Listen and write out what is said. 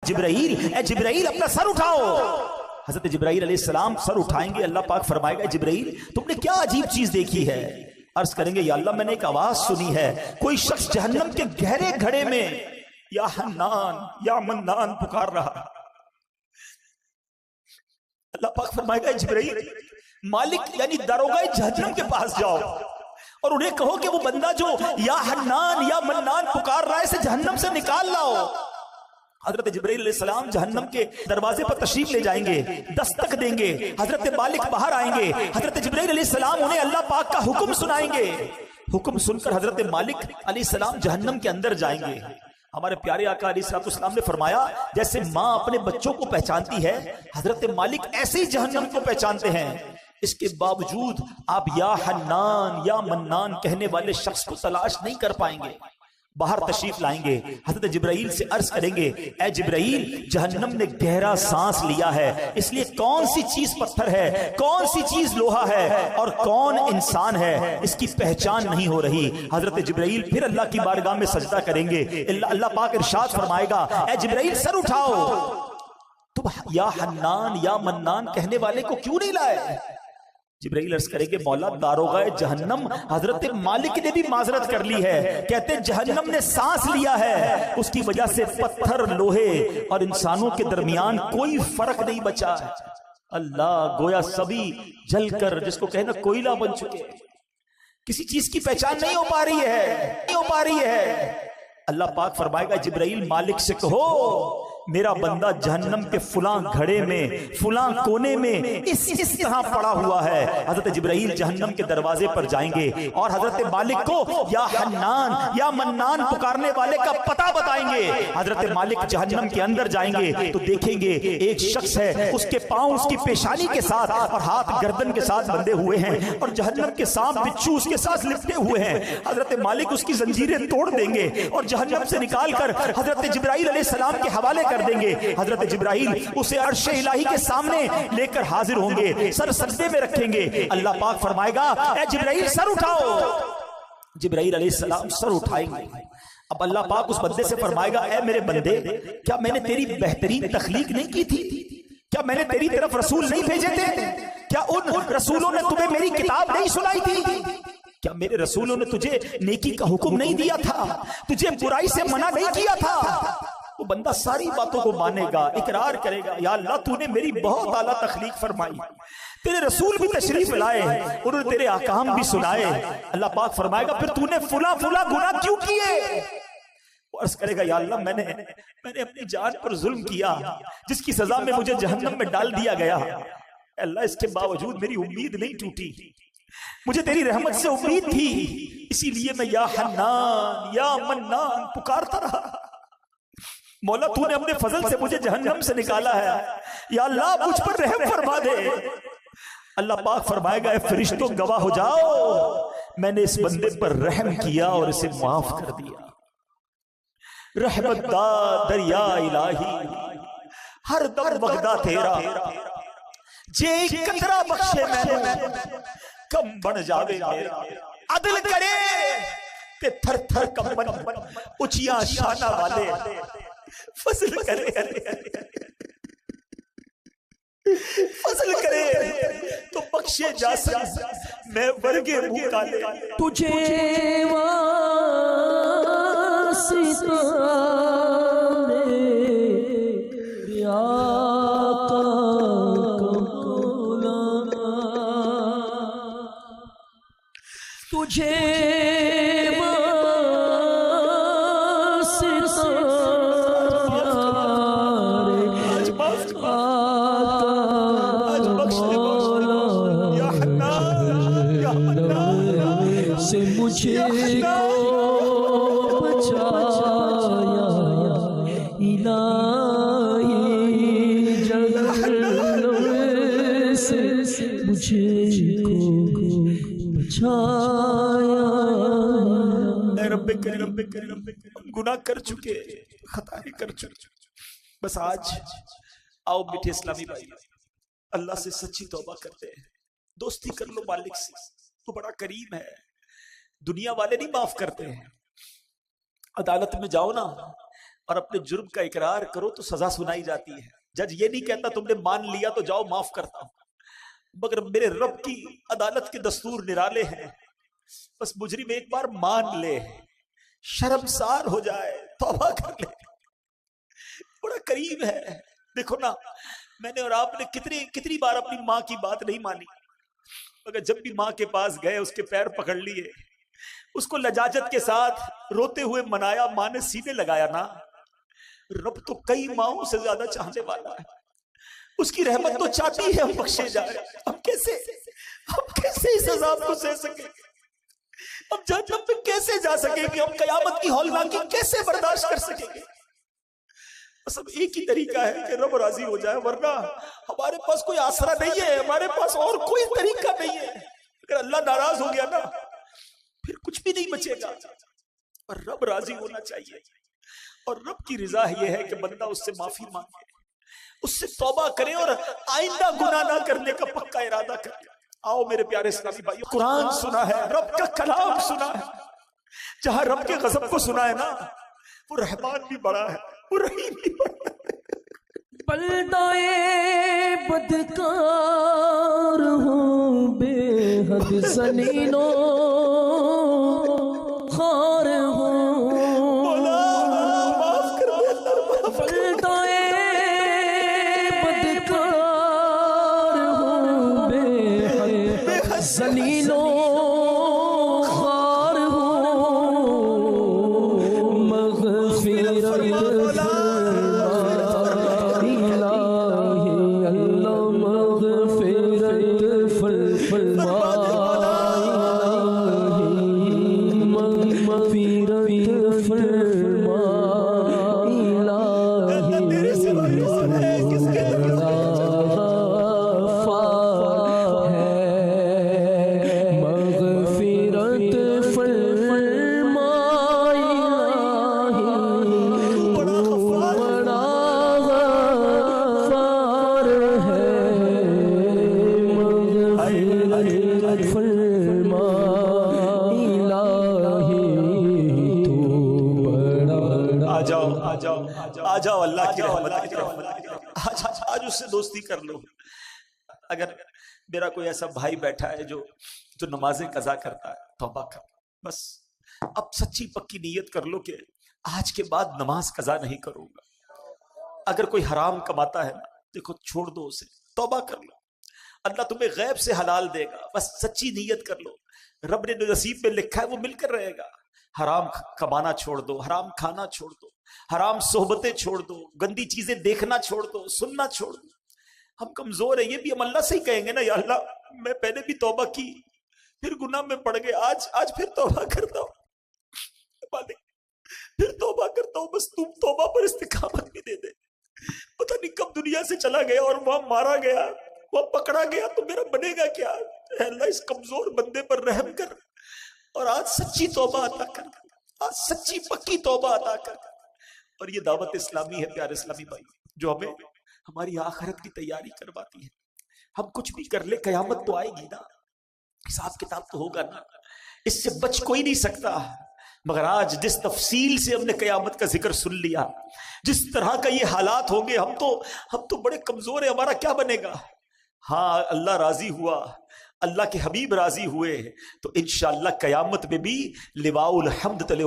जिब्राइल, ए जिब्राइल अपना सर उठाओ। हजरत जिब्राइल अलैहिस्सलाम सर उठाएंगे, अल्लाह पाक फरमाएगा जिब्राइल तुमने क्या अजीब चीज देखी है? अर्ज करेंगे या अल्लाह मैंने एक आवाज सुनी है, कोई शख्स जहन्नम के गहरे घड़े में या हन्नान या मन्नान पुकार रहा। अल्लाह पाक फरमाएगा जिब्राइल मालिक यानी दरोगा जहन्नम के पास जाओ और उन्हें कहो कि वो बंदा जो या हन्नान या मन्नान पुकार रहा है इसे जहन्नम से निकाल लाओ। हजरत जिब्राइल अलैहिस्सलाम जहन्नम के दरवाजे पर तशरीफ ले जाएंगे, दस्तक देंगे, हजरत मालिक बाहर आएंगे, हजरत जिब्राइल अलैहिस्सलाम उन्हें अल्लाह पाक का हुक्म सुनाएंगे। हुक्म सुनकर हजरत मालिक अलैहिस्सलाम जहन्नम के अंदर जाएंगे। हमारे प्यारे आका अलैहिस्सलाम ने फरमाया जैसे माँ अपने बच्चों को पहचानती है, हजरत मालिक ऐसे ही जहन्नम को पहचानते हैं। इसके बावजूद आप या हन्नान या मन्नान कहने वाले शख्स को तलाश नहीं कर पाएंगे। बाहर तशरीफ लाएंगे, हजरत जिब्राइल से अर्ज करेंगे ए जिब्राइल जहन्नम ने गहरा सांस लिया है, इसलिए कौन सी चीज पत्थर है, कौन सी चीज लोहा है और कौन इंसान है इसकी पहचान नहीं हो रही। हजरत जिब्राइल फिर अल्लाह की बारगाह में सजदा करेंगे। अल्लाह पाक इरशाद फरमाएगा ए जिब्राइल सर उठाओ, तुम या हन्नान या मन्नान कहने वाले को क्यों नहीं लाए? जिब्राइल अर्ज करेंगे मौला दारोगा जहन्नम हजरत मालिक ने भी माजरत कर ली है, कहते जहन्नम ने सांस लिया है उसकी वजह से पत्थर लोहे और इंसानों के दरमियान कोई फर्क नहीं बचा। अल्लाह गोया सभी जलकर जिसको कहना कोयला बन चुके, किसी चीज की पहचान नहीं हो पा रही है, नहीं हो पा रही है। अल्लाह पाक फरमाएगा जिब्राइल मालिक से कहो मेरा बंदा जहन्नम के फुला घड़े में फुला कोने में इस तरह पड़ा हुआ है। हजरत जिब्राइल जहन्नम के दरवाजे पर जाएंगे और हजरत मालिक को या हन्नान या मन्नान पुकारने वाले का पता बताएंगे। हजरत मालिक जहन्नम के अंदर जाएंगे तो देखेंगे एक शख्स है, उसके पांव उसकी पेशानी के साथ और हाथ गर्दन के साथ बंधे हुए हैं और जहन्नम के सांप बिच्छू उसके साथ लिपटे हुए हैं। हजरत मालिक उसकी जंजीरें तोड़ देंगे और जहन्नम से निकालकर हजरत जिब्राइल अलैहिस्सलाम के हवाले कर देंगे। हजरत जिब्राइल उसे अर्शे इलाही के सामने लेकर हाजिर होंगे, सर सजदे में रखेंगे। अल्लाह पाक फरमाएगा ए जिब्राइल सर उठाओ। जिब्राइल अलैहिस्सलाम सर उठाएंगे। अब अल्लाह पाक उस बंदे से फरमाएगा ए मेरे बंदे क्या मैंने तेरी बेहतरीन तख्लीक नहीं की थी? क्या मैंने तेरी तरफ रसूल नहीं भेजे थे? क्या उन रसूलों ने तुम्हें मेरी किताब नहीं सुनाई थी? क्या मेरे रसूलों ने तुझे नेकी का हुक्म नहीं दिया था? तुझे बुराई से मना नहीं किया था? वो बंदा सारी बातों को मानेगा, इकरार करेगा या अल्लाह तूने मेरी बहुत आला तख्लीक फरमाई, तेरे रसूल भी तशरीफ लाए, उन्होंने तेरे अहकाम भी सुनाए। अल्लाह पाक फरमाएगा फिर तूने फुला फुला गुनाह क्यों किए? वो अर्ज करेगा या अल्लाह मैंने अपनी जान पर जुल्म किया जिसकी सजा में मुझे जहन्नम में डाल दिया गया। अल्लाह इसके बावजूद मेरी उम्मीद नहीं टूटी, मुझे तेरी रहमत से उम्मीद थी, इसीलिए मैं या हन्नान या मन्नान पुकारता रहा। मौला तूने अपने फजल से मुझे जहन्नम से निकाला है, या अल्लाह मुझ पर रहम फरमा दे। अल्लाह पाक फरमाएगा फरिश्तों गवाह हो जाओ मैंने इस बंदे पर रहम किया और इसे माफ कर दिया। रहमत दा दरिया इलाही हर दम वगदा तेरा, जे कतरा बख्शे मैनू कम बन जावे मेरा। अदल करे ते थर थर कंबन उचिया शाना वाले फजल करे तो बख्शे जा सके मैं वर्गे मुंह काले। तुझे वासिता मेरे आका को तुझे से मुझे को बचाया इलाही जगल से मुझे को बचाया। रब्बे करीम गुनाह कर चुके, खताएं कर चुके, बस आज आओ मीठे इस्लामी भाई अल्लाह से सच्ची तौबा करते हैं, दोस्ती कर लो मालिक से, तो बड़ा करीम है। दुनिया वाले नहीं माफ करते हैं, अदालत में जाओ ना اور اپنے جرم کا اقرار کرو تو سزا سنائی جاتی ہے. جج یہ نہیں کہتا تم نے مان لیا تو جاؤ معاف کرتا ہوں، مگر میرے رب کی عدالت کے دستور نرالے ہیں. بس مجرم ایک بار مان لے، شرمسار ہو جائے، توبہ کر لے، بڑا قریب ہے. دیکھو نا، میں نے اور آپ نے کتنی بار اپنی ماں کی بات نہیں مانی، مگر جب بھی ماں کے پاس گئے، اس کے پیر پکڑ لیے، اس کو لجاجت کے ساتھ روتے ہوئے منایا، ماں نے سینے لگایا نا. رب تو کئی ماؤں سے زیادہ چاہنے والا ہے، اس کی رحمت تو چاہتی ہے ہم بخشے جائیں. ہم کیسے اس عذاب کو سہ سکیں گے؟ ہم جہنم پہ کیسے جا سکیں گے؟ ہم قیامت کی ہولناکی کیسے برداشت کر سکیں گے؟ بس اب ایک ہی طریقہ ہے کہ رب راضی ہو جائے، ورنہ ہمارے پاس کوئی آسرا نہیں ہے، ہمارے پاس اور کوئی طریقہ نہیں ہے. اگر اللہ ناراض ہو گیا نا، پھر کچھ بھی نہیں بچے گا. اور رب راضی ہونا چاہیے، اور رب کی رضا یہ ہے کہ بندہ اس سے معافی مانگے، اس سے توبہ کرے، اور آئندہ گناہ نہ کرنے کا پکا ارادہ کرے. آؤ میرے پیارے اسلامی بھائی، قرآن سنا ہے، رب کا کلام سنا ہے. جہاں رب کے غضب کو سنا ہے نا، وہ رحمان بھی بڑا ہے، وہ رحیم بھی بڑا ہے. بلدائے بدکار ہوں، بے حد ذلیل و خوار ہوں. مولا معاف کر دے اللہ. بلدائے بدکار ہوں، بے حد ذلیل و خوار ہوں. مغفرت آ جاؤ اللہ کی رحمت. آج اس سے دوستی کر لو. اگر میرا کوئی ایسا بھائی بیٹھا ہے جو نمازیں قضا کرتا ہے، توبہ کر. بس اب سچی پکی نیت کر لو کہ آج کے بعد نماز قضا نہیں کروں گا. اگر کوئی حرام کماتا ہے نا، دیکھو چھوڑ دو اسے، توبہ کر لو، اللہ تمہیں غیب سے حلال دے گا. بس سچی نیت کر لو، رب نے نصیب میں لکھا ہے وہ مل کر رہے گا. حرام کمانا چھوڑ دو، حرام کھانا چھوڑ دو، حرام صحبتیں چھوڑ دو، گندی چیزیں دیکھنا چھوڑ دو، سننا چھوڑ دو. ہم کمزور ہیں، یہ بھی ہم اللہ سے ہی کہیں گے نا، یا اللہ میں پہلے بھی توبہ کی، پھر گناہ میں پڑ گئے، آج پھر توبہ کرتا ہوں، پھر توبہ کرتا ہوں. بس تم توبہ پر استقامت بھی دے دے. پتہ نہیں کب دنیا سے چلا گیا اور وہاں مارا گیا، وہاں پکڑا گیا تو میرا بنے گا کیا؟ اے اللہ اس کمزور بندے پر رحم کر، اور آج سچی توبہ عطا کر، آج سچی پکی توبہ عطا کر. اور یہ دعوت اسلامی ہے پیارے اسلامی بھائی، جو ہمیں ہماری آخرت کی تیاری کرواتی ہے. ہم کچھ بھی کر لے، قیامت تو آئے گی نا، حساب کتاب تو ہوگا نا، اس سے بچ کوئی نہیں سکتا. مگر آج جس تفصیل سے ہم نے قیامت کا ذکر سن لیا، جس طرح کا یہ حالات ہوں گے، ہم تو بڑے کمزور ہیں، ہمارا کیا بنے گا؟ ہاں اللہ راضی ہوا، اللہ کے حبیب راضی ہوئے تو انشاءاللہ قیامت میں بھی لواء الحمد تلے